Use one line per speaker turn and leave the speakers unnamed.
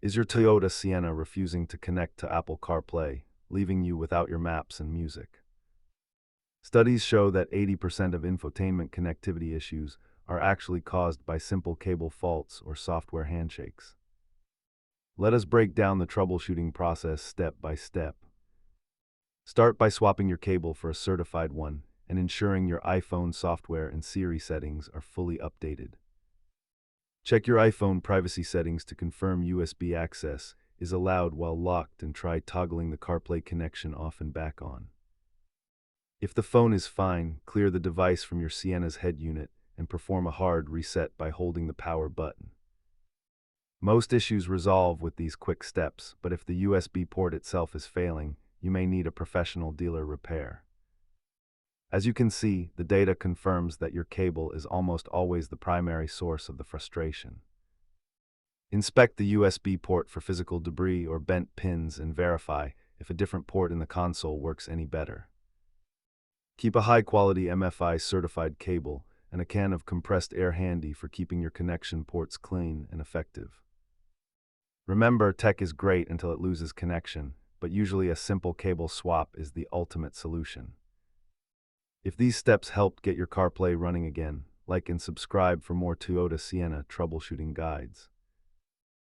Is your Toyota Sienna refusing to connect to Apple CarPlay, leaving you without your maps and music? Studies show that 80% of infotainment connectivity issues are actually caused by simple cable faults or software handshakes. Let us break down the troubleshooting process step by step. Start by swapping your cable for a certified one and ensuring your iPhone software and Siri settings are fully updated. Check your iPhone privacy settings to confirm USB access is allowed while locked, and try toggling the CarPlay connection off and back on. If the phone is fine, clear the device from your Sienna's head unit and perform a hard reset by holding the power button. Most issues resolve with these quick steps, but if the USB port itself is failing, you may need a professional dealer repair. As you can see, the data confirms that your cable is almost always the primary source of the frustration. Inspect the USB port for physical debris or bent pins and verify if a different port in the console works any better. Keep a high-quality MFI certified cable and a can of compressed air handy for keeping your connection ports clean and effective. Remember, tech is great until it loses connection, but usually a simple cable swap is the ultimate solution. If these steps helped get your CarPlay running again, like and subscribe for more Toyota Sienna troubleshooting guides.